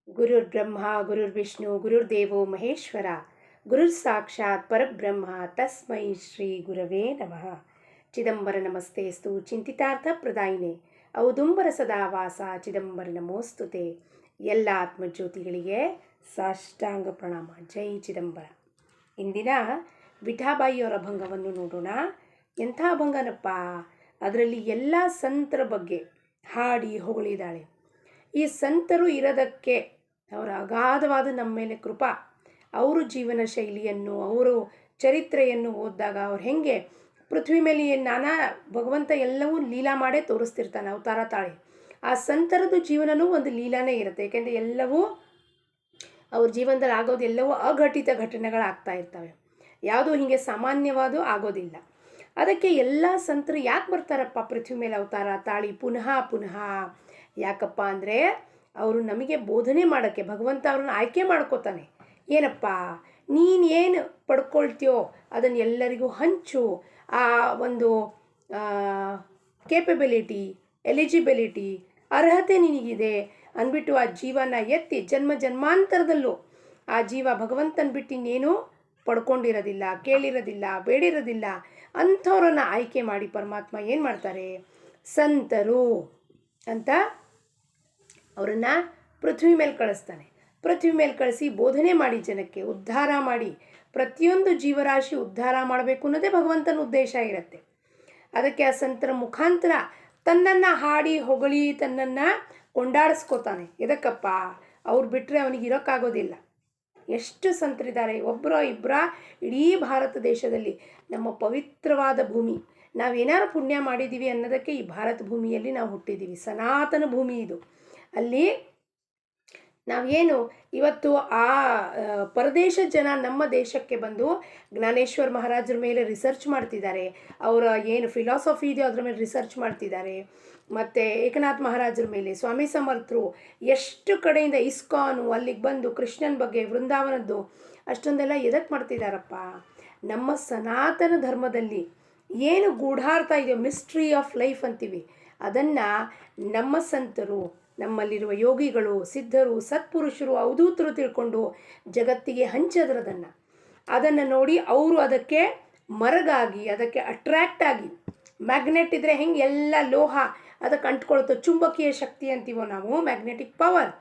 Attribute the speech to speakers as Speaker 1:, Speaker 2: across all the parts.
Speaker 1: ಗುರುರ್ಬ್ರಹ್ಮ ಗುರುರ್ವಿಷ್ಣು ಗುರುರ್ದೇವೋ ಮಹೇಶ್ವರ ಗುರುರ್ ಸಾಕ್ಷಾತ್ ಪರಬ್ರಹ್ಮ ತಸ್ಮೈ ಶ್ರೀ ಗುರವೇ ನಮಃ. ಚಿದಂಬರ ನಮಸ್ತೇಸ್ತು ಚಿಂತಿತಾರ್ಥ ಪ್ರದಾಯಿನೇ ಔದುಂಬರ ಸದಾವಾಸ ಚಿದಂಬರ ನಮೋಸ್ತುತೆ. ಎಲ್ಲ ಆತ್ಮಜ್ಯೋತಿಗಳಿಗೆ ಸಾಷ್ಟಾಂಗ ಪ್ರಣಾಮ. ಜೈ ಚಿದಂಬರ. ಇಂದಿನ ವಿಠಾಬಾಯಿಯವರ ಅಭಂಗವನ್ನು ನೋಡೋಣ. ಎಂಥ ಅಭಂಗನಪ್ಪ! ಅದರಲ್ಲಿ ಎಲ್ಲ ಸಂತರ ಬಗ್ಗೆ ಹಾಡಿ ಹೊಗಳಿದ್ದಾಳೆ. ಈ ಸಂತರು ಇರೋದಕ್ಕೆ ಅವರ ಅಗಾಧವಾದ ನಮ್ಮ ಮೇಲೆ ಕೃಪಾ. ಅವರು ಜೀವನ ಶೈಲಿಯನ್ನು, ಅವರು ಚರಿತ್ರೆಯನ್ನು ಓದಿದಾಗ ಅವ್ರು ಹೆಂಗೆ ಪೃಥ್ವಿ ಮೇಲೆ ನಾನಾ ಭಗವಂತ ಎಲ್ಲವೂ ಲೀಲಾ ಮಾಡೇ ತೋರಿಸ್ತಿರ್ತಾನೆ, ಅವತಾರ ತಾಳಿ. ಆ ಸಂತರದ್ದು ಜೀವನವೂ ಒಂದು ಲೀಲಾನೇ ಇರುತ್ತೆ. ಯಾಕೆಂದರೆ ಎಲ್ಲವೂ ಅವ್ರ ಜೀವನದಲ್ಲಿ ಆಗೋದು ಎಲ್ಲವೂ ಅಘಟಿತ ಘಟನೆಗಳಾಗ್ತಾ ಇರ್ತವೆ. ಯಾವುದೂ ಹೀಗೆ ಸಾಮಾನ್ಯವಾದೂ ಆಗೋದಿಲ್ಲ. ಅದಕ್ಕೆ ಎಲ್ಲ ಸಂತರು ಯಾಕೆ ಬರ್ತಾರಪ್ಪ ಪೃಥ್ವಿ ಮೇಲೆ ಅವತಾರ ತಾಳಿ ಪುನಃ ಪುನಃ? ಯಾಕಪ್ಪ ಅಂದರೆ ಅವರು ನಮಗೆ ಬೋಧನೆ ಮಾಡೋಕ್ಕೆ ಭಗವಂತ ಅವ್ರನ್ನ ಆಯ್ಕೆ ಮಾಡ್ಕೋತಾನೆ. ಏನಪ್ಪ, ನೀನು ಏನು ಪಡ್ಕೊಳ್ತೀಯೋ ಅದನ್ನು ಎಲ್ಲರಿಗೂ ಹಂಚು. ಆ ಒಂದು ಕೇಪಬಿಲಿಟಿ, ಎಲಿಜಿಬಿಲಿಟಿ, ಅರ್ಹತೆ ನಿನಗಿದೆ ಅಂದ್ಬಿಟ್ಟು ಆ ಜೀವನ ಎತ್ತಿ ಜನ್ಮ ಜನ್ಮಾಂತರದಲ್ಲೂ ಆ ಜೀವ ಭಗವಂತನ ಬಿಟ್ಟು ಇನ್ನೇನು ಪಡ್ಕೊಂಡಿರೋದಿಲ್ಲ, ಕೇಳಿರೋದಿಲ್ಲ, ಬೇಡಿರೋದಿಲ್ಲ. ಅಂಥವ್ರನ್ನ ಆಯ್ಕೆ ಮಾಡಿ ಪರಮಾತ್ಮ ಏನು ಮಾಡ್ತಾರೆ, ಸಂತರು ಅಂತ ಅವರನ್ನು ಪೃಥ್ವಿ ಮೇಲೆ ಕಳಿಸ್ತಾನೆ. ಪೃಥ್ವಿ ಮೇಲೆ ಕಳಿಸಿ ಬೋಧನೆ ಮಾಡಿ, ಜನಕ್ಕೆ ಉದ್ಧಾರ ಮಾಡಿ, ಪ್ರತಿಯೊಂದು ಜೀವರಾಶಿ ಉದ್ಧಾರ ಮಾಡಬೇಕು ಅನ್ನೋದೇ ಭಗವಂತನ ಉದ್ದೇಶ ಇರುತ್ತೆ. ಅದಕ್ಕೆ ಆ ಸಂತರ ಮುಖಾಂತರ ತನ್ನನ್ನು ಹಾಡಿ ಹೊಗಳಿ ತನ್ನನ್ನು ಕೊಂಡಾಡಿಸ್ಕೋತಾನೆ. ಎದಕ್ಕಪ್ಪ? ಅವ್ರು ಬಿಟ್ಟರೆ ಅವನಿಗೆ ಇರೋಕ್ಕಾಗೋದಿಲ್ಲ. ಎಷ್ಟು ಸಂತರಿದ್ದಾರೆ, ಒಬ್ಬರ ಇಬ್ಬರ ಇಡೀ ಭಾರತ ದೇಶದಲ್ಲಿ. ನಮ್ಮ ಪವಿತ್ರವಾದ ಭೂಮಿ, ನಾವೇನಾರು ಪುಣ್ಯ ಮಾಡಿದ್ದೀವಿ ಅನ್ನೋದಕ್ಕೆ ಈ ಭಾರತ ಭೂಮಿಯಲ್ಲಿ ನಾವು ಹುಟ್ಟಿದ್ದೀವಿ. ಸನಾತನ ಭೂಮಿ ಇದು. ಅಲ್ಲಿ ನಾವೇನು ಇವತ್ತು ಆ ಪರದೇಶ ಜನ ನಮ್ಮ ದೇಶಕ್ಕೆ ಬಂದು ಜ್ಞಾನೇಶ್ವರ ಮಹಾರಾಜರ ಮೇಲೆ ರಿಸರ್ಚ್ ಮಾಡ್ತಿದ್ದಾರೆ. ಅವರ ಏನು ಫಿಲಾಸಫಿ ಇದೆಯೋ ಅದ್ರ ಮೇಲೆ ರಿಸರ್ಚ್ ಮಾಡ್ತಿದ್ದಾರೆ. ಮತ್ತು ಏಕನಾಥ್ ಮಹಾರಾಜರ ಮೇಲೆ, ಸ್ವಾಮಿ ಸಮರ್ಥರು, ಎಷ್ಟು ಕಡೆಯಿಂದ ಇಸ್ಕಾನು ಅಲ್ಲಿಗೆ ಬಂದು ಕೃಷ್ಣನ ಬಗ್ಗೆ, ವೃಂದಾವನದ್ದು ಅಷ್ಟೊಂದೆಲ್ಲ ಎದಕ್ಕೆ ಮಾಡ್ತಿದ್ದಾರಪ್ಪ? ನಮ್ಮ ಸನಾತನ ಧರ್ಮದಲ್ಲಿ ಏನು ಗೂಢಾರ್ಥ ಇದೆಯೋ, ಮಿಸ್ಟ್ರಿ ಆಫ್ ಲೈಫ್ ಅಂತೀವಿ, ಅದನ್ನು ನಮ್ಮ ಸಂತರು, ನಮ್ಮಲ್ಲಿರುವ ಯೋಗಿಗಳು, ಸಿದ್ಧರು, ಸತ್ಪುರುಷರು, ಅವಧೂತರು ತಿಳ್ಕೊಂಡು ಜಗತ್ತಿಗೆ ಹಂಚದ್ರದನ್ನು. ಅದನ್ನು ನೋಡಿ ಅವರು ಅದಕ್ಕೆ ಮರಗಾಗಿ, ಅದಕ್ಕೆ ಅಟ್ರ್ಯಾಕ್ಟ್ ಆಗಿ, ಮ್ಯಾಗ್ನೆಟ್ ಇದ್ದರೆ ಹೆಂಗೆ ಎಲ್ಲ ಲೋಹ ಅದಕ್ಕೆ ಅಂಟ್ಕೊಳ್ತೋ, ಚುಂಬಕೀಯ ಶಕ್ತಿ ಅಂತೀವೋ ನಾವು, ಮ್ಯಾಗ್ನೆಟಿಕ್ ಪವರ್.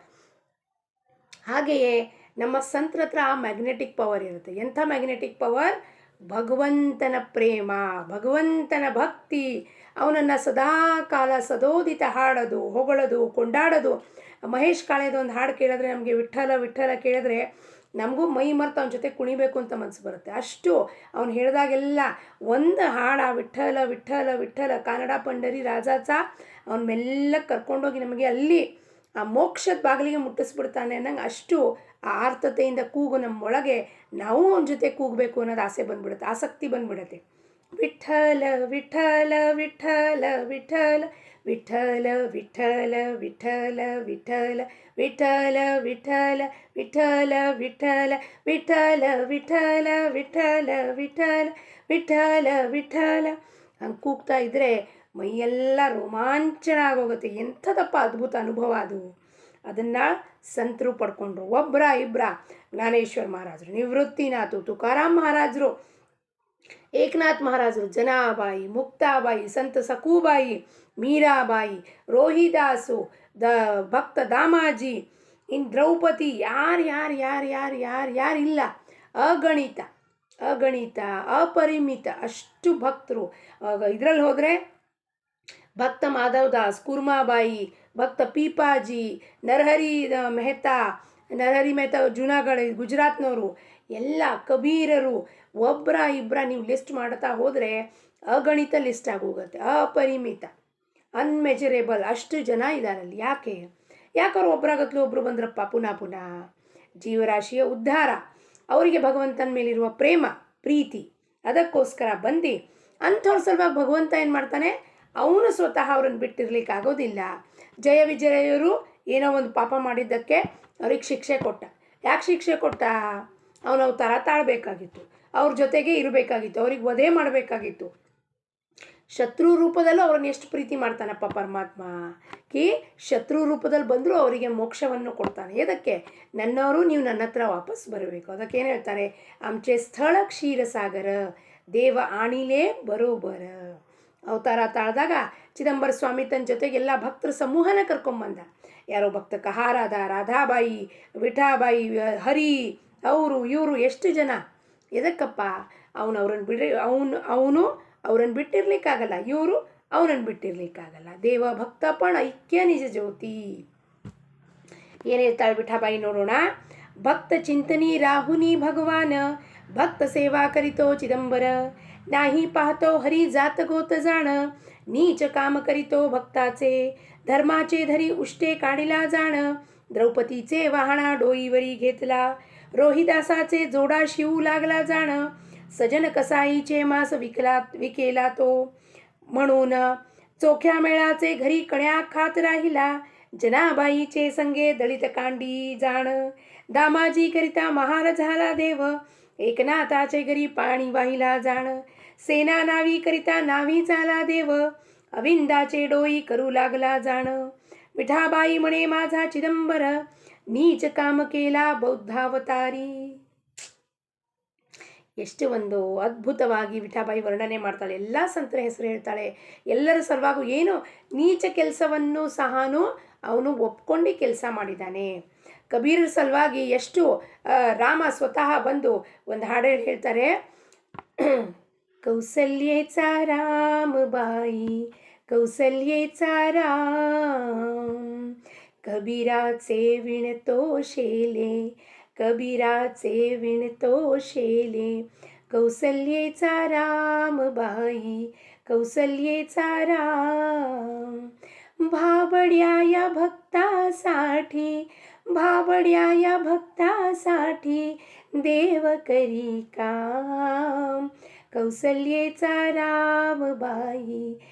Speaker 1: ಹಾಗೆಯೇ ನಮ್ಮ ಸಂತರ ಹತ್ರ ಆ ಮ್ಯಾಗ್ನೆಟಿಕ್ ಪವರ್ ಇರುತ್ತೆ. ಎಂಥ ಮ್ಯಾಗ್ನೆಟಿಕ್ ಪವರ್? ಭಗವಂತನ ಪ್ರೇಮ, ಭಗವಂತನ ಭಕ್ತಿ. ಅವನನ್ನು ಸದಾ ಕಾಲ ಸದೋದಿತ ಹಾಡೋದು, ಹೊಗಳೋದು, ಕೊಂಡಾಡೋದು. ಮಹೇಶ್ ಕಾಳೆದು ಒಂದು ಹಾಡು ಕೇಳಿದ್ರೆ ನಮಗೆ ವಿಠ್ಠಲ ವಿಠ್ಠಲ ಕೇಳಿದ್ರೆ ನಮಗೂ ಮೈ ಮರೆತು ಅವನ ಜೊತೆ ಕುಣಿಬೇಕು ಅಂತ ಮನಸ್ಸು ಬರುತ್ತೆ. ಅಷ್ಟು ಅವನು ಹೇಳಿದಾಗೆಲ್ಲ ಒಂದು ಹಾಡು, ಆ ವಿಠ್ಠಲ ವಿಠ್ಠಲ ವಿಠ್ಠಲ ಕನ್ನಡ ಪಂಡರಿ ರಾಜಾಚ ಅವನ ಮೆಲ್ಲಕ್ಕೆ ಕರ್ಕೊಂಡೋಗಿ ನಮಗೆ ಅಲ್ಲಿ ಆ ಮೋಕ್ಷದ ಬಾಗಿಲಿಗೆ ಮುಟ್ಟಿಸ್ಬಿಡ್ತಾನೆ ಅನ್ನಂಗೆ ಅಷ್ಟು ಆ ಆರ್ತತೆಯಿಂದ ಕೂಗು ನಮ್ಮೊಳಗೆ ನಾವು ಅವನ ಜೊತೆ ಕೂಗಬೇಕು ಅನ್ನೋದು ಆಸೆ ಬಂದ್ಬಿಡುತ್ತೆ, ಆಸಕ್ತಿ ಬಂದ್ಬಿಡುತ್ತೆ. ವಿಠ್ಠಲ ವಿಠ್ಠಲ ವಿಠ್ಠಲ ವಿಠ್ಠಲ ವಿಠ್ಠಲ ವಿಠ್ಠಲ ವಿಠ್ಠಲ ವಿಠ್ಠಲ ವಿಠ್ಠಲ ವಿಠ್ಠಲ ವಿಠ್ಠಲ ವಿಠ್ಠಲ ವಿಠ್ಠಲ ವಿಠ್ಠಲ ವಿಠ್ಠಲ ವಿಠ್ಠಲ ವಿಠ್ಠಲ ವಿಠ್ಠಲ ಹಂಗೆ ಕೂಗ್ತಾ ಇದ್ದರೆ ಮೈಯೆಲ್ಲ ರೋಮಾಂಚನ ಆಗೋಗುತ್ತೆ. ಎಂಥದಪ್ಪ ಅದ್ಭುತ ಅನುಭವ ಅದು. ಅದನ್ನು ಸಂತರು ಪಡ್ಕೊಂಡ್ರು. ಒಬ್ಬರ ಇಬ್ಬರ ಜ್ಞಾನೇಶ್ವರ ಮಹಾರಾಜರು, ನಿವೃತ್ತಿನಾಥು, ತುಕಾರಾಮ್ ಮಹಾರಾಜರು, ಏಕನಾಥ್ ಮಹಾರಾಜರು, ಜನಾಬಾಯಿ, ಮುಕ್ತಾಬಾಯಿ, ಸಂತ ಸಕೂಬಾಯಿ, ಮೀರಾಬಾಯಿ, ರೋಹಿದಾಸು, ಭಕ್ತ ದಾಮಾಜಿ, ಇನ್ನು ದ್ರೌಪದಿ, ಯಾರಿಲ್ಲ, ಅಗಣಿತ ಅಗಣಿತ ಅಪರಿಮಿತ ಅಷ್ಟು ಭಕ್ತರು. ಇದರಲ್ಲಿ ಹೋದರೆ ಭಕ್ತ ಮಾಧವ್ ದಾಸ್, ಕುರ್ಮಾಬಾಯಿ, ಭಕ್ತ ಪೀಪಾಜಿ, ನರಹರಿ ಮೆಹ್ತಾ ಜುನಾಗಢ ಗುಜರಾತ್ನವರು, ಎಲ್ಲ ಕಬೀರರು, ಒಬ್ಬರ ಇಬ್ಬರ ನೀವು ಲಿಸ್ಟ್ ಮಾಡ್ತಾ ಹೋದರೆ ಅಗಣಿತ ಲಿಸ್ಟ್ ಆಗೋಗುತ್ತೆ. ಅಪರಿಮಿತ, ಅನ್ಮೆಜರೇಬಲ್ ಅಷ್ಟು ಜನ ಇದ್ದಾರಲ್ಲಿ. ಯಾಕವ್ರು ಒಬ್ಬರಾಗತ್ಲು ಒಬ್ಬರು ಬಂದ್ರಪ್ಪ ಪುನಃ ಪುನಃ? ಜೀವರಾಶಿಯ ಉದ್ಧಾರ, ಅವರಿಗೆ ಭಗವಂತನ ಮೇಲಿರುವ ಪ್ರೇಮ ಪ್ರೀತಿ, ಅದಕ್ಕೋಸ್ಕರ ಬಂದು ಅಂಥವ್ರ ಸಲುವಾಗಿ ಭಗವಂತ ಏನು ಮಾಡ್ತಾನೆ, ಅವನು ಸ್ವತಃ ಅವ್ರನ್ನ ಬಿಟ್ಟಿರ್ಲಿಕ್ಕೆ ಆಗೋದಿಲ್ಲ. ಜಯ ವಿಜಯರು ಏನೋ ಒಂದು ಪಾಪ ಮಾಡಿದ್ದಕ್ಕೆ ಅವ್ರಿಗೆ ಶಿಕ್ಷೆ ಕೊಟ್ಟ. ಯಾಕೆ ಶಿಕ್ಷೆ ಕೊಟ್ಟ? ಅವನು ಅವತಾರ ತಾಳಬೇಕಾಗಿತ್ತು, ಅವ್ರ ಜೊತೆಗೆ ಇರಬೇಕಾಗಿತ್ತು, ಅವ್ರಿಗೆ ವಧೆ ಮಾಡಬೇಕಾಗಿತ್ತು. ಶತ್ರು ರೂಪದಲ್ಲೂ ಅವ್ರನ್ನ ಎಷ್ಟು ಪ್ರೀತಿ ಮಾಡ್ತಾನಪ್ಪ ಪರಮಾತ್ಮ. ಕಿ ಶತ್ರು ರೂಪದಲ್ಲಿ ಬಂದರೂ ಅವರಿಗೆ ಮೋಕ್ಷವನ್ನು ಕೊಡ್ತಾನೆ. ಎದಕ್ಕೆ? ನನ್ನವರು ನೀವು ನನ್ನ ಹತ್ರ ವಾಪಸ್ ಬರಬೇಕು. ಅದಕ್ಕೇನು ಹೇಳ್ತಾರೆ? ಆಮಚೆ ಸ್ಥಳ ಕ್ಷೀರಸಾಗರ ದೇವ ಆಣಿಲೇ ಬರೋಬರ. ಅವತಾರ ತಾಳ್ದಾಗ ಚಿದಂಬರ ಸ್ವಾಮಿ ತನ್ನ ಜೊತೆಗೆ ಎಲ್ಲ ಭಕ್ತರ ಸಮೂಹನ ಕರ್ಕೊಂಬಂದ. ಯಾರೋ ಭಕ್ತ ಕಹಾರಾದ, ರಾಧಾಬಾಯಿ, ವಿಠಾಬಾಯಿ, ಹರಿ, ಅವರು ಇವರು ಎಷ್ಟು ಜನ. ಎದಕ್ಕಪ್ಪ? ಅವನು ಅವ್ರನ್ನ ಬಿಟ್ಟಿರ್ಲಿಕ್ಕಾಗಲ್ಲ, ಇವರು ಅವನನ್ನು ಬಿಟ್ಟಿರ್ಲಿಕ್ಕಾಗಲ್ಲ. ದೇವ ಭಕ್ತಪಣ ಐಕ್ಯ ನಿಜ ಜ್ಯೋತಿ. ಏನು ಹೇಳ್ತಾಳೆ ವಿಠಾಬಾಯಿ ನೋಡೋಣ. ಭಕ್ತ ಚಿಂತನಿ ರಾಹುನಿ ಭಗವಾನ, भक्त सेवा करीतो चिदंबर, नाही पाहतो हरी जात गोत जाण, नीच काम करीतो भक्ताचे, धर्माचे धरी उष्टे काढिला जाण, द्रौपदीचे वाहना डोईवरी घेतला, रोहिदासाचे जोडा शिवू लागला जाण, सजन कसाईचे मास विकेला तो, म्हणून चोख्या मेळाचे घरी कण्या खात राहिला, जनाबाईचे संगे दलित कांडी जाण, दामाजी करिता महार झाला देव, एकनाथाचे घरी पाणी वाहिला जाण, सेना नावी करिता नावी चाला देव, अविंदाचे डोई करू लागला जाण, विठाबाई म्हणे माझा चिदंबर, नीच काम केला ಬೌದ್ಧಾವತಾರಿ. ಎಷ್ಟು ಒಂದು ಅದ್ಭುತವಾಗಿ ವಿಠಾಬಾಯಿ ವರ್ಣನೆ ಮಾಡ್ತಾಳೆ. ಎಲ್ಲ ಸಂತರ ಹೆಸರು ಹೇಳ್ತಾಳೆ. ಎಲ್ಲರ ಸಲುವಾಗೂ ಏನು ನೀಚ ಕೆಲಸವನ್ನು ಸಹನೂ ಅವನು ಒಪ್ಕೊಂಡು ಕೆಲಸ ಮಾಡಿದ್ದಾನೆ. ಕಬೀರರ ಸಲುವಾಗಿ ಎಷ್ಟು ರಾಮ ಸ್ವತಃ ಬಂದು ಒಂದು ಹಾಡು ಹೇಳ್ತಾರೆ. ಕೌಸಲ್ಯೇचा रामबाई, कौसल्येचा राम, कबीराचे विणतो शेले, कबीराचे विणतो शेले, कौसल्येचा रामबाई, कौसल्येचा राम, भाबड्या या भक्तासाठी, भाबड्या या भक्तासाठी देव करी काम, कौसल्येचा रामबाई,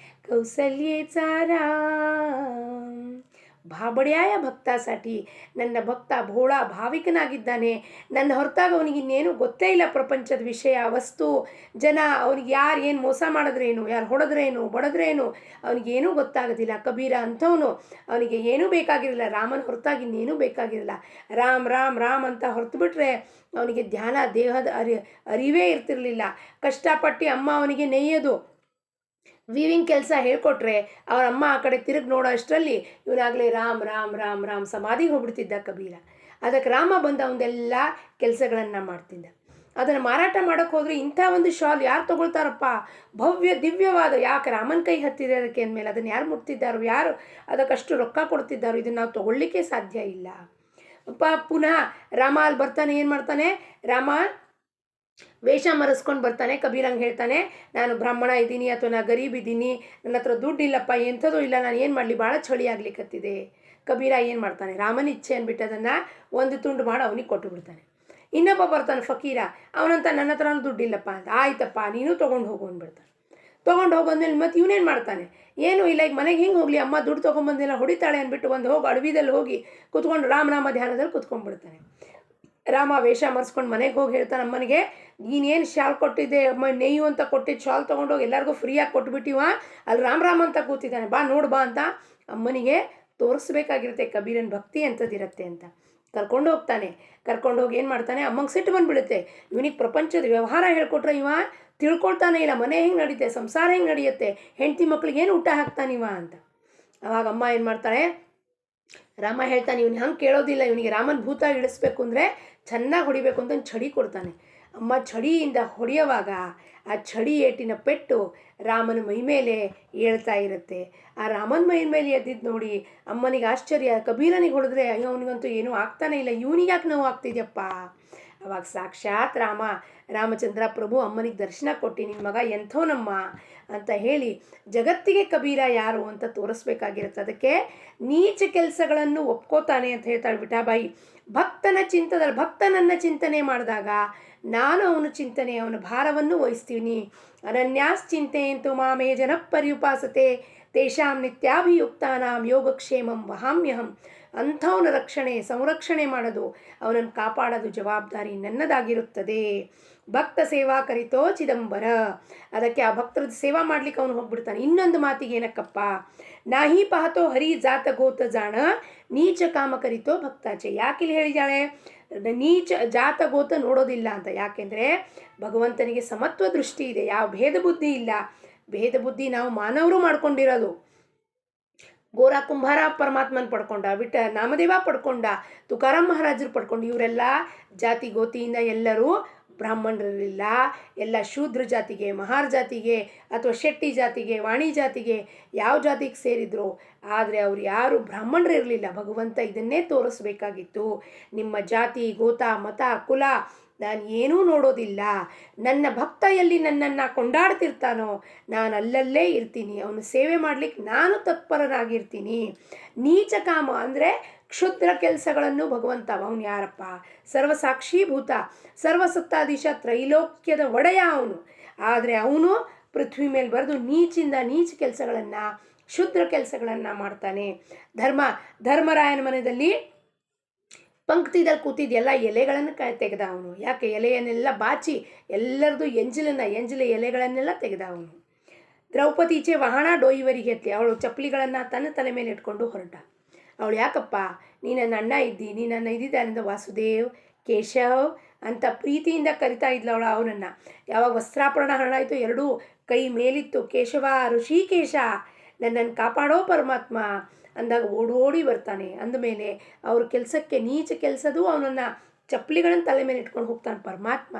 Speaker 1: कौसल्येचा राम. ಭಾಬಡ್ಯಾಯ ಭಕ್ತಾसाठी, ನನ್ನ ಭಕ್ತ ಭೋಳ ಭಾವಿಕನಾಗಿದ್ದಾನೆ. ನನ್ನ ಹೊರತಾಗ ಅವನಿಗೆ ಇನ್ನೇನು ಗೊತ್ತೇ ಇಲ್ಲ. ಪ್ರಪಂಚದ ವಿಷಯ, ವಸ್ತು, ಜನ, ಅವನಿಗೆ ಯಾರು ಏನು ಮೋಸ ಮಾಡಿದ್ರೇನು, ಯಾರು ಹೊಡೆದ್ರೇನು, ಬಡದ್ರೇನು, ಅವನಿಗೇನೂ ಗೊತ್ತಾಗೋದಿಲ್ಲ. ಕಬೀರ ಅಂಥವನು, ಅವನಿಗೆ ಏನೂ ಬೇಕಾಗಿರಲಿಲ್ಲ. ರಾಮನ ಹೊರತಾಗಿ ಇನ್ನೇನೂ ಬೇಕಾಗಿರಲಿಲ್ಲ. ರಾಮ್ ರಾಮ್ ರಾಮ್ ಅಂತ ಹೊರತು ಬಿಟ್ಟರೆ ಅವನಿಗೆ ಧ್ಯಾನ, ದೇಹದ ಅರಿವೇ ಇರ್ತಿರಲಿಲ್ಲ. ಕಷ್ಟಪಟ್ಟು ಅಮ್ಮ ಅವನಿಗೆ ನೆಯ್ಯೋದು, ವೀವಿಂಗ್ ಕೆಲಸ ಹೇಳ್ಕೊಟ್ರೆ ಅವ್ರ ಅಮ್ಮ ಆ ಕಡೆ ತಿರುಗಿ ನೋಡೋ ಅಷ್ಟರಲ್ಲಿ ಇವನಾಗಲೇ ರಾಮ್ ರಾಮ್ ರಾಮ್ ರಾಮ್ ಸಮಾಧಿಗೆ ಹೋಗ್ಬಿಡ್ತಿದ್ದ ಕಬೀರ. ಅದಕ್ಕೆ ರಾಮ ಬಂದ ಅವನ್ನೆಲ್ಲ ಕೆಲಸಗಳನ್ನು ಮಾಡ್ತಿದ್ದ. ಅದನ್ನು ಮಾರಾಟ ಮಾಡೋಕ್ಕೆ ಹೋದರೆ ಇಂಥ ಒಂದು ಶಾಲ್ ಯಾರು ತೊಗೊಳ್ತಾರಪ್ಪ, ಭವ್ಯ ದಿವ್ಯವಾದ, ಯಾಕೆ ರಾಮನ ಕೈ ಹತ್ತಿದೆ ಅದಕ್ಕೆ ಅಂದಮೇಲೆ ಅದನ್ನು ಯಾರು ಮುಟ್ತಿದ್ದಾರೋ, ಯಾರು ಅದಕ್ಕಷ್ಟು ರೊಕ್ಕ ಕೊಡ್ತಿದ್ದಾರೋ, ಇದನ್ನು ನಾವು ತೊಗೊಳ್ಳಿಕ್ಕೆ ಸಾಧ್ಯ ಇಲ್ಲ. ಪುನಃ ರಾಮ ಅಲ್ಲಿ ಬರ್ತಾನೆ. ಏನು ಮಾಡ್ತಾನೆ ರಾಮ? ವೇಷ ಮರೆಸ್ಕೊಂಡು ಬರ್ತಾನೆ. ಕಬೀರಂಗೆ ಹೇಳ್ತಾನೆ, ನಾನು ಬ್ರಾಹ್ಮಣ ಇದ್ದೀನಿ ಅಥವಾ ನಾನು ಗರೀಬ್ ಇದ್ದೀನಿ, ನನ್ನ ಹತ್ರ ದುಡ್ಡು ಇಲ್ಲಪ್ಪ, ಎಂಥದೂ ಇಲ್ಲ, ನಾನು ಏನು ಮಾಡಲಿ, ಭಾಳ ಚಳಿ ಆಗ್ಲಿಕ್ಕತ್ತಿದೆ. ಕಬೀರ ಏನು ಮಾಡ್ತಾನೆ? ರಾಮನ ಇಚ್ಛೆ ಅಂದ್ಬಿಟ್ಟು ಅದನ್ನು ಒಂದು ತುಂಡು ಮಾಡಿ ಅವನಿಗೆ ಕೊಟ್ಟು ಬಿಡ್ತಾನೆ. ಇನ್ನೊಬ್ಬ ಬರ್ತಾನೆ ಫಕೀರ, ಅವನಂತ ನನ್ನ ಹತ್ರ ದುಡ್ಡಿಲ್ಲಪ್ಪ ಅಂತ. ಆಯ್ತಪ್ಪ ನೀನು ತೊಗೊಂಡು ಹೋಗು ಅಂದ್ಬಿಡ್ತಾನೆ. ತೊಗೊಂಡು ಹೋಗೋದ್ಮೇಲೆ ಮತ್ತೆ ಇವನೇನು ಮಾಡ್ತಾನೆ? ಏನೂ ಇಲ್ಲ, ಈಗ ಮನೆಗೆ ಹಿಂಗೆ ಹೋಗಲಿ, ಅಮ್ಮ ದುಡ್ಡು ತೊಗೊಂಬಂದಿಲ್ಲ ಹೊಡಿತಾಳೆ ಅಂದ್ಬಿಟ್ಟು ಒಂದು ಹೋಗಿ ಅಡವಿದಲ್ಲಿ ಹೋಗಿ ಕೂತ್ಕೊಂಡು ರಾಮನಾಮ ಧ್ಯಾನದಲ್ಲಿ ಕೂತ್ಕೊಂಡ್ಬಿಡ್ತಾನೆ. ರಾಮ ವೇಷ ಮರೆಸ್ಕೊಂಡು ಮನೆಗೆ ಹೋಗಿ ಹೇಳ್ತಾನೆ ಅಮ್ಮನಿಗೆ, ನೀನೇನು ಶಾಲ್ ಕೊಟ್ಟಿದ್ದೆ ಅಮ್ಮ, ನೆಯ್ಯು ಅಂತ ಕೊಟ್ಟಿದ್ದು ಶಾಲ್ ತೊಗೊಂಡೋಗಿ ಎಲ್ಲರಿಗೂ ಫ್ರೀಯಾಗಿ ಕೊಟ್ಬಿಟ್ಟಿವ, ಅಲ್ಲಿ ರಾಮ್ ರಾಮ್ ಅಂತ ಕೂತಿದ್ದಾನೆ, ಬಾ ನೋಡು ಬಾ ಅಂತ ಅಮ್ಮನಿಗೆ ತೋರಿಸ್ಬೇಕಾಗಿರುತ್ತೆ ಕಬೀರನ ಭಕ್ತಿ ಅಂಥದ್ದಿರುತ್ತೆ ಅಂತ. ಕರ್ಕೊಂಡು ಹೋಗ್ತಾನೆ. ಕರ್ಕೊಂಡು ಹೋಗಿ ಏನು ಮಾಡ್ತಾನೆ? ಅಮ್ಮಂಗೆ ಸಿಟ್ಟು ಬಂದುಬಿಡುತ್ತೆ. ಇವನಿಗೆ ಪ್ರಪಂಚದ ವ್ಯವಹಾರ ಹೇಳ್ಕೊಟ್ರೆ ಇವ ತಿಳ್ಕೊಳ್ತಾನೆ ಇಲ್ಲ, ಮನೆ ಹೆಂಗೆ ನಡೆಯುತ್ತೆ, ಸಂಸಾರ ಹೆಂಗೆ ನಡೆಯುತ್ತೆ, ಹೆಂಡತಿ ಮಕ್ಳಿಗೆ ಏನು ಊಟ ಹಾಕ್ತಾನಿವ ಅಂತ. ಅವಾಗ ಅಮ್ಮ ಏನು ಮಾಡ್ತಾಳೆ? ರಾಮ ಹೇಳ್ತಾನೆ, ಇವನು ಹಂಗೆ ಕೇಳೋದಿಲ್ಲ, ಇವನಿಗೆ ರಾಮನ ಭೂತ ಇಳಿಸ್ಬೇಕು ಅಂದರೆ ಚೆನ್ನಾಗಿ ಹೊಡಿಬೇಕು ಅಂತ ಒಂದು ಛಡಿ ಕೊಡ್ತಾನೆ. ಅಮ್ಮ ಛಡಿಯಿಂದ ಹೊಡೆಯುವಾಗ ಆ ಛಡಿ ಏಟಿನ ಪೆಟ್ಟು ರಾಮನ ಮೈ ಮೇಲೆ ಏಳ್ತಾ ಇರುತ್ತೆ. ಆ ರಾಮನ ಮೈ ಮೇಲೆ ಎದ್ದಿದ್ದು ನೋಡಿ ಅಮ್ಮನಿಗೆ ಆಶ್ಚರ್ಯ. ಕಬೀರನಿಗೆ ಹೊಡೆದ್ರೆ ಅಯ್ಯೋ ಅವನಿಗಂತೂ ಏನೂ ಆಗ್ತಾನೆ ಇಲ್ಲ, ಇವನಿಗೆ ಯಾಕೆ ನೋವು ಆಗ್ತಿದ್ಯಪ್ಪ? ಅವಾಗ ಸಾಕ್ಷಾತ್ ರಾಮಚಂದ್ರ ಪ್ರಭು ಅಮ್ಮನಿಗೆ ದರ್ಶನ ಕೊಟ್ಟು, ನಿನ್ನ ಮಗ ಎಂಥವನಮ್ಮ ಅಂತ ಹೇಳಿ ಜಗತ್ತಿಗೆ ಕಬೀರ ಯಾರು ಅಂತ ತೋರಿಸ್ಬೇಕಾಗಿರುತ್ತೆ. ಅದಕ್ಕೆ ನೀಚ ಕೆಲಸಗಳನ್ನು ಒಪ್ಕೋತಾನೆ ಅಂತ ಹೇಳ್ತಾಳೆ ವಿಠಾಬಾಯಿ. ಭಕ್ತನನ್ನು ಚಿಂತನೆ ಮಾಡಿದಾಗ ನಾನು ಅವನ ಚಿಂತನೆ, ಅವನ ಭಾರವನ್ನು ವಹಿಸ್ತೀನಿ. ಅನನ್ಯಾಶ್ಚಿಂತೆಯಂತು ಮಾಮೇ ಜನಃ ಪರ್ಯುಪಾಸತೆ, ತೇಷಾಂ ನಿತ್ಯಾಭಿಯುಕ್ತಾನಾಂ ಯೋಗಕ್ಷೇಮಂ ವಹಾಮ್ಯಹಂ, ಅಂಥವನ ರಕ್ಷಣೆ ಸಂರಕ್ಷಣೆ ಮಾಡೋದು, ಅವನನ್ನು ಕಾಪಾಡೋದು ಜವಾಬ್ದಾರಿ ನನ್ನದಾಗಿರುತ್ತದೆ. ಭಕ್ತ ಸೇವಾ ಕರಿತೋ ಚಿದಂಬರ. ಅದಕ್ಕೆ ಆ ಭಕ್ತರ ಸೇವಾ ಮಾಡ್ಲಿಕ್ಕೆ ಅವನು ಹೋಗ್ಬಿಡ್ತಾನೆ. ಇನ್ನೊಂದು ಮಾತಿಗೆ ಏನಕ್ಕಪ್ಪ, ನಾಹಿ ಪಹತೋ ಹರಿ ಜಾತ ಗೋತ ಜಾಣ ನೀಚ ಕಾಮ ಕರಿತೋ ಭಕ್ತಾಚೆ. ಯಾಕಿಲ್ಲಿ ಹೇಳಿದಾಳೆ ನೀಚ ಜಾತ ಗೋತ ನೋಡೋದಿಲ್ಲ ಅಂತ? ಯಾಕೆಂದರೆ ಭಗವಂತನಿಗೆ ಸಮತ್ವ ದೃಷ್ಟಿ ಇದೆ, ಯಾವ ಭೇದ ಬುದ್ಧಿ ಇಲ್ಲ. ಭೇದ ಬುದ್ಧಿ ನಾವು ಮಾನವರು ಮಾಡ್ಕೊಂಡಿರೋದು. ಗೋರ ಕುಂಭಾರ ಪರಮಾತ್ಮನ ಪಡ್ಕೊಂಡ, ನಾಮದೇವ ಪಡ್ಕೊಂಡ, ತುಕಾರಾಮ್ ಮಹಾರಾಜರು ಪಡ್ಕೊಂಡು, ಇವರೆಲ್ಲ ಜಾತಿ ಗೋತಿಯಿಂದ ಎಲ್ಲರೂ ಬ್ರಾಹ್ಮಣರಿರಲಿಲ್ಲ. ಎಲ್ಲ ಶೂದ್ರ ಜಾತಿಗೆ, ಮಹಾರ್ ಜಾತಿಗೆ ಅಥವಾ ಶೆಟ್ಟಿ ಜಾತಿಗೆ, ವಾಣಿ ಜಾತಿಗೆ, ಯಾವ ಜಾತಿಗೆ ಸೇರಿದ್ರು. ಆದರೆ ಅವ್ರು ಯಾರು ಬ್ರಾಹ್ಮಣರಿರಲಿಲ್ಲ. ಭಗವಂತ ಇದನ್ನೇ ತೋರಿಸ್ಬೇಕಾಗಿತ್ತು. ನಿಮ್ಮ ಜಾತಿ ಗೋತ ಮತ ಕುಲ ನಾನು ಏನೂ ನೋಡೋದಿಲ್ಲ. ನನ್ನ ಭಕ್ತ ಎಲ್ಲಿ ನನ್ನನ್ನು ಕೊಂಡಾಡ್ತಿರ್ತಾನೋ ನಾನು ಅಲ್ಲಲ್ಲೇ ಇರ್ತೀನಿ. ಅವನು ಸೇವೆ ಮಾಡಲಿಕ್ಕೆ ನಾನು ತತ್ಪರನಾಗಿರ್ತೀನಿ. ನೀಚ ಕಾಮ ಅಂದರೆ ಕ್ಷುದ್ರ ಕೆಲಸಗಳನ್ನು ಭಗವಂತ, ಅವನು ಯಾರಪ್ಪ, ಸರ್ವಸಾಕ್ಷೀಭೂತ ಸರ್ವಸತ್ತಾಧೀಶ ತ್ರೈಲೋಕ್ಯದ ಒಡೆಯ ಅವನು. ಆದರೆ ಅವನು ಪೃಥ್ವಿ ಮೇಲೆ ಬರೆದು ನೀಚಿಂದ ನೀಚ ಕೆಲಸಗಳನ್ನು ಕ್ಷುದ್ರ ಕೆಲಸಗಳನ್ನು ಮಾಡ್ತಾನೆ. ಧರ್ಮರಾಯನ ಮನೆಯಲ್ಲಿ ಪಂಕ್ತಿದಲ್ಲಿ ಕೂತಿದ್ದೆಲ್ಲ ಎಲೆಗಳನ್ನು ತೆಗೆದ ಅವನು. ಯಾಕೆ? ಎಲೆಯನ್ನೆಲ್ಲ ಬಾಚಿ ಎಲ್ಲರದು ಎಂಜಲ ಎಲೆಗಳನ್ನೆಲ್ಲ ತೆಗೆದ ಅವನು. ದ್ರೌಪದೀಚೆ ವಾಹನ ಡೋಯಿವರಿಗೆ ಎತ್ತಿ ಅವಳು ಚಪ್ಪಲಿಗಳನ್ನು ತನ್ನ ತಲೆ ಮೇಲೆ ಇಟ್ಕೊಂಡು ಹೊರಟ. ಅವಳು ಯಾಕಪ್ಪ, ನೀ ನನ್ನ ಅಣ್ಣ ಇದ್ದಿ, ನೀ ನನ್ನ ಇದ್ದಿದ್ದಾನಿಂದ ವಾಸುದೇವ್ ಕೇಶವ್ ಅಂತ ಪ್ರೀತಿಯಿಂದ ಕರಿತಾ ಇದ್ಲು ಅವನನ್ನು. ಯಾವಾಗ ವಸ್ತ್ರಾಪರಣ ಹರಣ ಆಯಿತು, ಎರಡೂ ಕೈ ಮೇಲಿತ್ತು, ಕೇಶವ ಋಷಿಕೇಶ ನನ್ನನ್ನು ಕಾಪಾಡೋ ಪರಮಾತ್ಮ ಅಂದಾಗ ಓಡೋಡಿ ಬರ್ತಾನೆ. ಅಂದಮೇಲೆ ಅವ್ರ ಕೆಲಸಕ್ಕೆ ನೀಚ ಕೆಲಸದು ಅವನನ್ನು ಚಪ್ಪಲಿಗಳನ್ನು ತಲೆ ಮೇಲೆ ಇಟ್ಕೊಂಡು ಹೋಗ್ತಾನೆ ಪರಮಾತ್ಮ.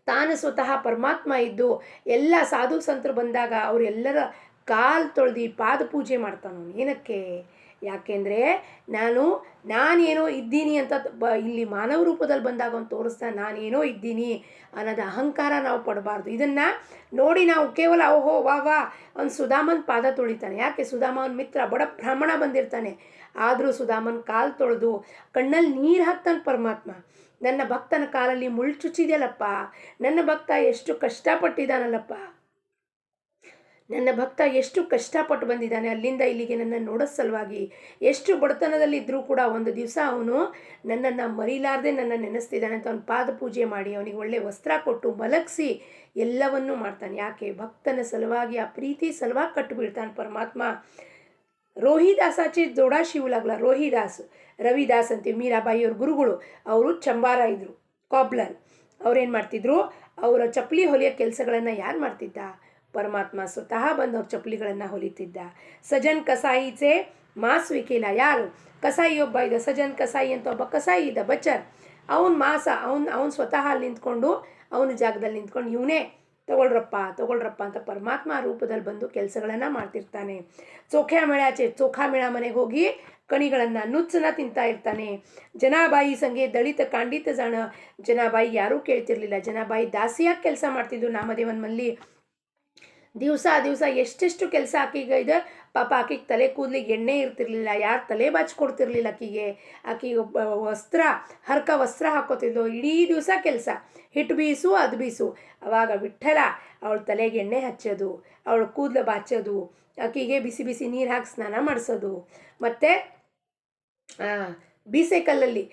Speaker 1: ತಾನು ಸ್ವತಃ ಪರಮಾತ್ಮ ಇದ್ದು ಎಲ್ಲ ಸಾಧು ಸಂತರು ಬಂದಾಗ ಅವರೆಲ್ಲರ ಕಾಲು ತೊಳೆದು ಪಾದ ಪೂಜೆ ಮಾಡ್ತಾನವನು. ಏನಕ್ಕೆ? ಯಾಕೆಂದರೆ ನಾನೇನೋ ಇದ್ದೀನಿ ಅಂತ ಇಲ್ಲಿ ಮಾನವ ರೂಪದಲ್ಲಿ ಬಂದಾಗ ಅವನು ತೋರಿಸ್ತಾನೆ. ನಾನೇನೋ ಇದ್ದೀನಿ ಅನ್ನೋದು ಅಹಂಕಾರ ನಾವು ಪಡಬಾರ್ದು. ಇದನ್ನು ನೋಡಿ ನಾವು ಕೇವಲ ಓಹೋ ವಾ ಅವ್ನು ಸುಧಾಮನ್ ಪಾದ ತೊಳಿತಾನೆ. ಯಾಕೆ? ಸುಧಾಮ ಅವನ ಮಿತ್ರ, ಬಡ ಬ್ರಾಹ್ಮಣ ಬಂದಿರ್ತಾನೆ. ಆದರೂ ಸುಧಾಮನ್ ಕಾಲು ತೊಳೆದು ಕಣ್ಣಲ್ಲಿ ನೀರು ಹಾಕ್ತಾನೆ ಪರಮಾತ್ಮ. ನನ್ನ ಭಕ್ತನ ಕಾಲಲ್ಲಿ ಮುಳ್ಳು ಚುಚ್ಚಿದೆಯಲ್ಲಪ್ಪ, ನನ್ನ ಭಕ್ತ ಎಷ್ಟು ಕಷ್ಟಪಟ್ಟಿದ್ದಾನಲ್ಲಪ್ಪ, ನನ್ನ ಭಕ್ತ ಎಷ್ಟು ಕಷ್ಟಪಟ್ಟು ಬಂದಿದ್ದಾನೆ ಅಲ್ಲಿಂದ ಇಲ್ಲಿಗೆ ನನ್ನ ನೋಡೋ ಸಲುವಾಗಿ. ಎಷ್ಟು ಬಡತನದಲ್ಲಿದ್ದರೂ ಕೂಡ ಒಂದು ದಿವಸ ಅವನು ನನ್ನನ್ನು ಮರಿಲಾರದೆ ನನ್ನ ನೆನೆಸ್ತಿದ್ದಾನೆ ಅಂತ ಅವನ ಪಾದ ಪೂಜೆ ಮಾಡಿ ಅವನಿಗೆ ಒಳ್ಳೆ ವಸ್ತ್ರ ಕೊಟ್ಟು ಮಲಗಿಸಿ ಎಲ್ಲವನ್ನೂ ಮಾಡ್ತಾನೆ. ಯಾಕೆ? ಭಕ್ತನ ಸಲುವಾಗಿ, ಆ ಪ್ರೀತಿ ಸಲುವಾಗಿ ಕಟ್ಟು ಬೀಳ್ತಾನೆ ಪರಮಾತ್ಮ. ರೋಹಿದಾಸಾಚೆ ಜೋಡಾ ಶಿವಲಾಗ್ಲ. ರೋಹಿದಾಸ್, ರವಿದಾಸ್ ಅಂತೀವಿ, ಮೀರಾಬಾಯಿಯವ್ರ ಗುರುಗಳು. ಅವರು ಚಂಬಾರ ಇದ್ದರು, ಕಾಬ್ಲರ್. ಅವ್ರೇನು ಮಾಡ್ತಿದ್ರು? ಅವರ ಚಪ್ಪಲಿ ಹೊಲಿಯೋ ಕೆಲಸಗಳನ್ನು ಯಾರು ಮಾಡ್ತಿದ್ದ? ಪರಮಾತ್ಮ ಸ್ವತಃ ಬಂದು ಅವ್ರ ಚಪ್ಪಲಿಗಳನ್ನು ಹೊಲಿತಿದ್ದ. ಸಜನ್ ಕಸಾಯಿಚೆ ಮಾಸ್ ವಿಕೇಲ. ಯಾರು? ಕಸಾಯಿ ಒಬ್ಬ ಇದ್ದ, ಸಜನ್ ಕಸಾಯಿ ಅಂತ ಒಬ್ಬ ಕಸಾಯಿ ಇದ್ದ, ಬಚ್ಚರ್. ಅವನು ಸ್ವತಃ ಅಲ್ಲಿ ನಿಂತ್ಕೊಂಡು, ಅವನ ಜಾಗದಲ್ಲಿ ನಿಂತ್ಕೊಂಡು ಇವನೇ ತಗೊಳ್ರಪ್ಪ ಅಂತ ಪರಮಾತ್ಮ ರೂಪದಲ್ಲಿ ಬಂದು ಕೆಲಸಗಳನ್ನು ಮಾಡ್ತಿರ್ತಾನೆ. ಚೋಖಾ ಮೇಳ ಮನೆಗೆ ಹೋಗಿ ಕಣಿಗಳನ್ನು ನುಚ್ಚನ್ನ ತಿಂತಾ ಇರ್ತಾನೆ. ಜನಾಬಾಯಿ ಸಂಗೆ ದಳಿತ ಕಾಂಡಿತ ಜಾಣ. ಜನಾಬಾಯಿ ಯಾರೂ ಕೇಳ್ತಿರ್ಲಿಲ್ಲ. ಜನಾಬಾಯಿ ದಾಸಿಯಾಗಿ ಕೆಲಸ ಮಾಡ್ತಿದ್ದು ನಾಮದೇವನ ಮಲ್ಲಿ. ದಿವಸ ಎಷ್ಟೆಷ್ಟು ಕೆಲಸ ಆಕಿಗೆ ಇದೆ ಪಾಪ. ಆಕಿಗೆ ತಲೆ ಕೂದಲಿಗೆ ಎಣ್ಣೆ ಇರ್ತಿರ್ಲಿಲ್ಲ, ಯಾರು ತಲೆ ಬಾಚ್ಕೊಡ್ತಿರ್ಲಿಲ್ಲ ಆಕಿಗೆ ಹರ್ಕ ವಸ್ತ್ರ ಹಾಕೋತಿದ್ಲು. ಇಡೀ ದಿವಸ ಕೆಲಸ, ಹಿಟ್ಟು ಬೀಸು ಅದು ಬೀಸು. ಅವಾಗ ವಿಠ್ಠಲ ಅವಳ ತಲೆಗೆ ಎಣ್ಣೆ ಹಚ್ಚೋದು, ಅವಳ ಕೂದಲು ಬಾಚೋದು, ಆಕಿಗೆ ಬಿಸಿ ಬಿಸಿ ನೀರು ಹಾಕಿ ಸ್ನಾನ ಮಾಡಿಸೋದು. ಮತ್ತು ಬೀಸೆಕಲ್ಲಲ್ಲಿ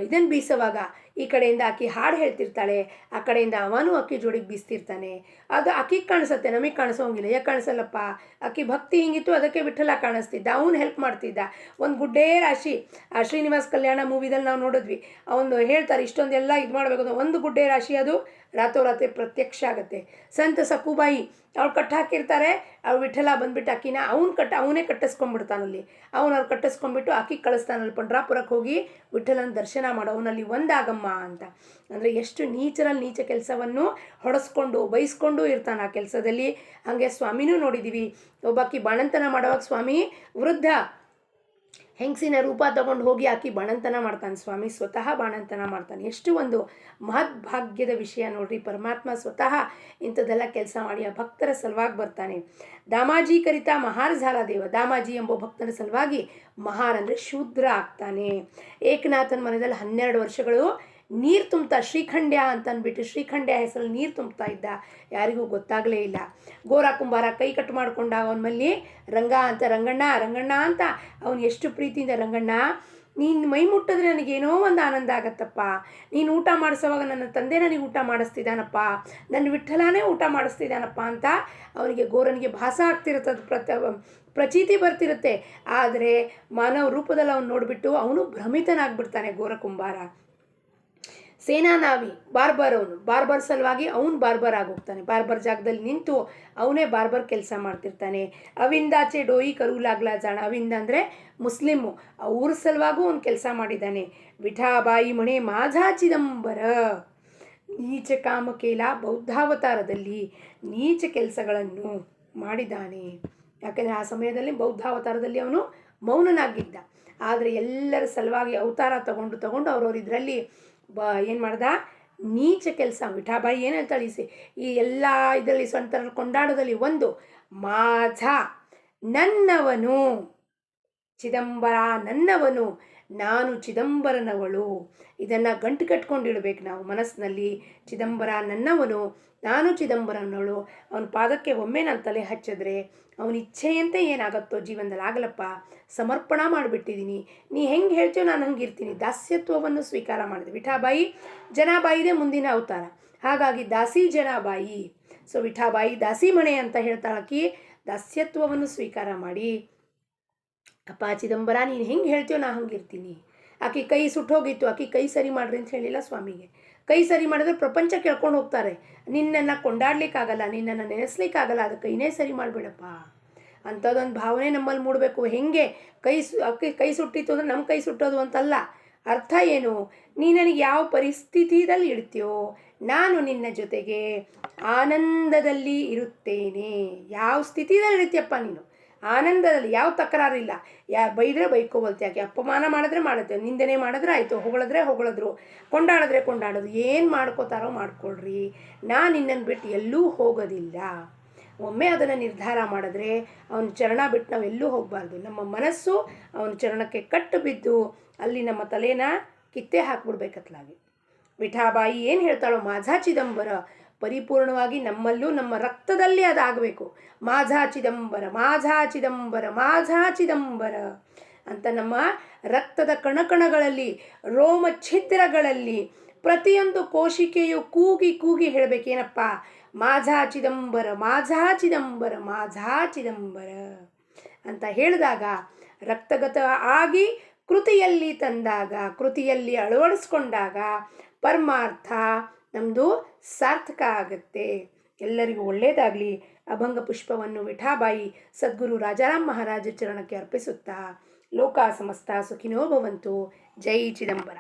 Speaker 1: ಇದನ್ನು ಬೀಸೋವಾಗ ಈ ಕಡೆಯಿಂದ ಆಕಿ ಹಾಡು ಹೇಳ್ತಿರ್ತಾಳೆ, ಆ ಕಡೆಯಿಂದ ಅವನು ಅಕ್ಕಿ ಜೋಡಿಗೆ ಬೀಸ್ತಿರ್ತಾನೆ. ಅದು ಆಕಿಗೆ ಕಾಣಿಸುತ್ತೆ, ನಮಗೆ ಕಾಣಿಸೋಂಗಿಲ್ಲ. ಯಾಕೆ ಕಾಣಿಸಲ್ಲಪ್ಪ? ಆಕಿ ಭಕ್ತಿ ಹಿಂಗಿತ್ತು, ಅದಕ್ಕೆ ವಿಠಲ ಕಾಣಿಸ್ತಿದ್ದ, ಅವನು ಹೆಲ್ಪ್ ಮಾಡ್ತಿದ್ದ. ಒಂದು ಗುಡ್ಡೇ ರಾಶಿ, ಆ ಶ್ರೀನಿವಾಸ್ ಕಲ್ಯಾಣ ಮೂವಿದಲ್ಲಿ ನಾವು ನೋಡಿದ್ವಿ. ಅವನು ಹೇಳ್ತಾರೆ ಇಷ್ಟೊಂದೆಲ್ಲ ಇದು ಮಾಡಬೇಕು ಅಂತ. ಒಂದು ಗುಡ್ಡೆ ರಾಶಿ ಅದು ರಾತ್ರೋರಾತ್ರಿ ಪ್ರತ್ಯಕ್ಷ ಆಗುತ್ತೆ. ಸಂತ ಸಕುಬಾಯಿ ಅವ್ಳು ಕಟ್ಟು ಹಾಕಿರ್ತಾರೆ, ಅವ್ಳು ವಿಠಲ ಬಂದುಬಿಟ್ಟು ಅಕ್ಕಿನ ಅವನೇ ಕಟ್ಟಿಸ್ಕೊಂಡ್ಬಿಡ್ತಾನಲ್ಲಿ. ಅವ್ರು ಕಟ್ಟಿಸ್ಕೊಂಡ್ಬಿಟ್ಟು ಅಕ್ಕಿ ಕಳಿಸ್ತಾನಲ್ಲಿ ಪಂಡ್ರಾಪುರಕ್ಕೆ ಹೋಗಿ ವಿಠಲನ ದರ್ಶನ ಮಾಡೋ, ಅವನಲ್ಲಿ ಒಂದಾಗಮ್ಮ ಅಂತ. ಅಂದರೆ ಎಷ್ಟು ನೀಚ ಕೆಲಸವನ್ನು ಹೊಡೆಸ್ಕೊಂಡು ಬೈಸ್ಕೊಂಡು ಇರ್ತಾನೆ ಆ ಕೆಲಸದಲ್ಲಿ. ಹಾಗೆ ಸ್ವಾಮಿನೂ ನೋಡಿದ್ದೀವಿ. ಒಬ್ಬಾಕಿ ಬಾಣಂತನ ಮಾಡುವಾಗ ಸ್ವಾಮಿ ವೃದ್ಧ ಹೆಂಗಸಿನ ರೂಪ ತಗೊಂಡು ಹೋಗಿ ಆಕಿ ಬಾಣಂತನ ಮಾಡ್ತಾನೆ. ಸ್ವಾಮಿ ಸ್ವತಃ ಬಾಣಂತನ ಮಾಡ್ತಾನೆ. ಎಷ್ಟು ಒಂದು ಮಹದ್ಭಾಗ್ಯದ ವಿಷಯ ನೋಡ್ರಿ. ಪರಮಾತ್ಮ ಸ್ವತಃ ಇಂಥದ್ದೆಲ್ಲ ಕೆಲಸ ಮಾಡಿ ಆ ಭಕ್ತರ ಸಲುವಾಗಿ ಬರ್ತಾನೆ. ದಾಮಾಜಿ ಕರಿತಾ ಮಹಾರ್ ಝಾಲ ದೇವ. ದಾಮಾಜಿ ಎಂಬ ಭಕ್ತರ ಸಲುವಾಗಿ ಮಹಾರ್ ಅಂದರೆ ಶೂದ್ರ ಆಗ್ತಾನೆ. ಏಕನಾಥನ ಮನೆಯಲ್ಲಿ 12 ವರ್ಷಗಳು ನೀರು ತುಂಬ್ತಾ ಶ್ರೀಖಂಡ್ಯ ಅಂತ ಅಂದ್ಬಿಟ್ಟು ಶ್ರೀಖಂಡ್ಯ ಹೆಸರಲ್ಲಿ ನೀರು ತುಂಬ್ತಾ ಇದ್ದ. ಯಾರಿಗೂ ಗೊತ್ತಾಗಲೇ ಇಲ್ಲ. ಗೋರ ಕುಂಬಾರ ಕೈ ಕಟ್ಟು ಮಾಡ್ಕೊಂಡ ಅವನ ಮಲ್ಲಿ ರಂಗ ಅಂತ, ರಂಗಣ್ಣ ರಂಗಣ್ಣ ಅಂತ ಅವನು ಎಷ್ಟು ಪ್ರೀತಿಯಿಂದ, ರಂಗಣ್ಣ ನೀನು ಮೈ ಮುಟ್ಟಿದ್ರೆ ನನಗೇನೋ ಒಂದು ಆನಂದ ಆಗತ್ತಪ್ಪ, ನೀನು ಊಟ ಮಾಡಿಸೋವಾಗ ನನ್ನ ತಂದೆ ನನಗೆ ಊಟ ಮಾಡಿಸ್ತಿದ್ದಾನಪ್ಪ, ನನ್ನ ವಿಠ್ಠಲನೇ ಊಟ ಮಾಡಿಸ್ತಿದ್ದಾನಪ್ಪ ಅಂತ ಅವನಿಗೆ ಗೋರನಿಗೆ ಭಾಸ ಆಗ್ತಿರುತ್ತೆ, ಪ್ರಚೀತಿ ಬರ್ತಿರುತ್ತೆ. ಆದರೆ ಮಾನವ ರೂಪದಲ್ಲಿ ಅವನು ನೋಡಿಬಿಟ್ಟು ಅವನು ಭ್ರಮಿತನಾಗ್ಬಿಡ್ತಾನೆ ಗೋರ ಕುಂಬಾರ. ಸೇನಾನಾವಿ ಬಾರ್ಬರ್, ಅವನು ಬಾರ್ಬರ್ ಸಲುವಾಗಿ ಅವನು ಬಾರ್ಬರ್ ಆಗೋಗ್ತಾನೆ. ಬಾರ್ಬರ್ ಜಾಗದಲ್ಲಿ ನಿಂತು ಅವನೇ ಬಾರ್ಬರ್ ಕೆಲಸ ಮಾಡ್ತಿರ್ತಾನೆ. ಅವಿಂದಾಚೆ ಡೋಯಿ ಕರುಲಾಗ್ಲಾ ಜಾಣ, ಅವಿಂದ ಅಂದರೆ ಮುಸ್ಲಿಮು, ಅವ್ರ ಸಲುವಾಗೂ ಅವನು ಕೆಲಸ ಮಾಡಿದ್ದಾನೆ. ವಿಠಾಬಾಯಿ ಮಣೆ ಮಾಝಾ ಚಿದಂಬರ, ನೀಚ ಕಾಮಕೇಲ ಬೌದ್ಧಾವತಾರದಲ್ಲಿ ನೀಚ ಕೆಲಸಗಳನ್ನು ಮಾಡಿದ್ದಾನೆ. ಯಾಕೆಂದರೆ ಆ ಸಮಯದಲ್ಲಿ ಬೌದ್ಧಾವತಾರದಲ್ಲಿ ಅವನು ಮೌನನಾಗಿದ್ದ. ಆದರೆ ಎಲ್ಲರ ಸಲುವಾಗಿ ಅವತಾರ ತಗೊಂಡು ಅವ್ರವ್ರ ಇದರಲ್ಲಿ ಏನು ಮಾಡ್ದ, ನೀಚ ಕೆಲಸ. ವಿಠಾಬಾಯಿ ಏನು ಹೇಳ್ತಾಳೆ ಈ ಎಲ್ಲ ಇದರಲ್ಲಿ ಸ್ವಂತರಲ್ಲಿ ಕೊಂಡಾಡೋದಲ್ಲಿ ಒಂದು ಮಾಝಾ ನನ್ನವನು, ಚಿದಂಬರ ನನ್ನವನು, ನಾನು ಚಿದಂಬರನವಳು. ಇದನ್ನು ಗಂಟು ಕಟ್ಕೊಂಡಿಡ್ಬೇಕು ನಾವು ಮನಸ್ಸಿನಲ್ಲಿ. ಚಿದಂಬರ ನನ್ನವನು, ನಾನು ಚಿದಂಬರನವಳು. ಅವನ ಪಾದಕ್ಕೆ ಒಮ್ಮೆ ನಾನು ತಲೆ ಹಚ್ಚಿದ್ರೆ ಅವನ ಇಚ್ಛೆಯಂತೆ ಏನಾಗುತ್ತೋ ಜೀವನದಲ್ಲಿ ಆಗಲಪ್ಪ, ಸಮರ್ಪಣಾ ಮಾಡಿಬಿಟ್ಟಿದ್ದೀನಿ, ನೀ ಹೆಂಗೆ ಹೇಳ್ತೀಯೋ ನಾನು ಹಂಗೆ ಇರ್ತೀನಿ. ದಾಸ್ಯತ್ವವನ್ನು ಸ್ವೀಕಾರ ಮಾಡಿದೆ. ವಿಠಾಬಾಯಿ ಜನಾಬಾಯಿದೇ ಮುಂದಿನ ಅವತಾರ, ಹಾಗಾಗಿ ದಾಸಿ ಜನಾಬಾಯಿ. ಸೊ ವಿಠಾಬಾಯಿ ದಾಸಿ ಮಣೆ ಅಂತ ಹೇಳ್ತಾಳಕಿ, ದಾಸ್ಯತ್ವವನ್ನು ಸ್ವೀಕಾರ ಮಾಡಿ, ಅಪ್ಪ ಚಿದಂಬರ ನೀನು ಹೆಂಗೆ ಹೇಳ್ತೀಯೋ ನಾ ಹಂಗೆ ಇರ್ತೀನಿ. ಆಕೆ ಕೈ ಸುಟ್ಟೋಗಿತ್ತು, ಆಕೆ ಕೈ ಸರಿ ಮಾಡ್ರಿ ಅಂತ ಹೇಳಿಲ್ಲ ಸ್ವಾಮಿಗೆ. ಕೈ ಸರಿ ಮಾಡಿದ್ರೆ ಪ್ರಪಂಚ ಕೇಳ್ಕೊಂಡು ಹೋಗ್ತಾರೆ, ನಿನ್ನನ್ನು ಕೊಂಡಾಡ್ಲಿಕ್ಕಾಗಲ್ಲ, ನಿನ್ನನ್ನು ನೆನೆಸ್ಲಿಕ್ಕಾಗಲ್ಲ, ಅದು ಕೈನೇ ಸರಿ ಮಾಡಿಬಿಡಪ್ಪ ಅಂಥದ್ದೊಂದು ಭಾವನೆ ನಮ್ಮಲ್ಲಿ ಮೂಡಬೇಕು. ಹೆಂಗೆ ಕೈ ಸುಟ್ಟಿತ್ತು ಅಂದರೆ ನಮ್ಮ ಕೈ ಸುಟ್ಟೋದು ಅಂತಲ್ಲ. ಅರ್ಥ ಏನು, ನೀ ನನಗೆ ಯಾವ ಪರಿಸ್ಥಿತಿಯಲ್ಲಿ ಇಡ್ತೀಯೋ ನಾನು ನಿನ್ನ ಜೊತೆಗೆ ಆನಂದದಲ್ಲಿ ಇರುತ್ತೇನೆ. ಯಾವ ಸ್ಥಿತಿಯಲ್ಲಿ ಇರ್ತೀಯಪ್ಪ ನೀನು, ಆನಂದದಲ್ಲಿ, ಯಾವ ತಕರಾರಿಲ್ಲ. ಯಾರು ಬೈದರೆ ಬೈಕೋಬಲ್ತೆ, ಯಾಕೆ ಅಪಮಾನ ಮಾಡಿದ್ರೆ ಮಾಡುತ್ತೆ, ನಿಂದನೆ ಮಾಡಿದ್ರೆ ಆಯಿತು, ಹೊಗಳಿದ್ರು, ಕೊಂಡಾಡೋದು, ಏನು ಮಾಡ್ಕೋತಾರೋ ಮಾಡ್ಕೊಳ್ರಿ, ನಾನು ನಿನ್ನನ್ನು ಬಿಟ್ಟು ಎಲ್ಲೂ ಹೋಗೋದಿಲ್ಲ. ಒಮ್ಮೆ ಅದನ್ನು ನಿರ್ಧಾರ ಮಾಡಿದ್ರೆ ಅವನ ಚರಣ ಬಿಟ್ಟು ನಾವೆಲ್ಲೂ ಹೋಗಬಾರ್ದು. ನಮ್ಮ ಮನಸ್ಸು ಅವನ ಚರಣಕ್ಕೆ ಕಟ್ಟು ಬಿದ್ದು ಅಲ್ಲಿ ನಮ್ಮ ತಲೆನ ಕಿತ್ತೇ ಹಾಕ್ಬಿಡ್ಬೇಕತ್ಲಾಗಿ. ವಿಠಾಬಾಯಿ ಏನು ಹೇಳ್ತಾಳೋ ಮಾಝಾ ಚಿದಂಬರ ಪರಿಪೂರ್ಣವಾಗಿ ನಮ್ಮಲ್ಲೂ ನಮ್ಮ ರಕ್ತದಲ್ಲಿ ಅದಾಗಬೇಕು. ಮಾಝಾ ಚಿದಂಬರ, ಮಾಝಾ ಚಿದಂಬರ, ಮಾಝಾ ಚಿದಂಬರ ಅಂತ ನಮ್ಮ ರಕ್ತದ ಕಣಕಣಗಳಲ್ಲಿ, ರೋಮ ಛಿದ್ರಗಳಲ್ಲಿ ಪ್ರತಿಯೊಂದು ಕೋಶಿಕೆಯು ಕೂಗಿ ಹೇಳಬೇಕೇನಪ್ಪ, ಮಾಝಾ ಚಿದಂಬರ, ಮಾಝಾ ಚಿದಂಬರ, ಮಾಝಾ ಚಿದಂಬರ ಅಂತ ಹೇಳಿದಾಗ ರಕ್ತಗತ ಆಗಿ ಕೃತಿಯಲ್ಲಿ ತಂದಾಗ, ಕೃತಿಯಲ್ಲಿ ಅಳವಡಿಸ್ಕೊಂಡಾಗ ಪರಮಾರ್ಥ ನಮ್ಮದು ಸಾರ್ಥಕ ಆಗುತ್ತೆ. ಎಲ್ಲರಿಗೂ ಒಳ್ಳೆಯದಾಗಲಿ. ಅಭಂಗ ಪುಷ್ಪವನ್ನು ವಿಠಾಬಾಯಿ ಸದ್ಗುರು ರಾಜಾರಾಮ್ ಮಹಾರಾಜ ಚರಣಕ್ಕೆ ಅರ್ಪಿಸುತ್ತಾ ಲೋಕ ಸಮಸ್ತ ಸುಖಿನೋ ಭವಂತು. ಜೈ ಚಿದಂಬರ.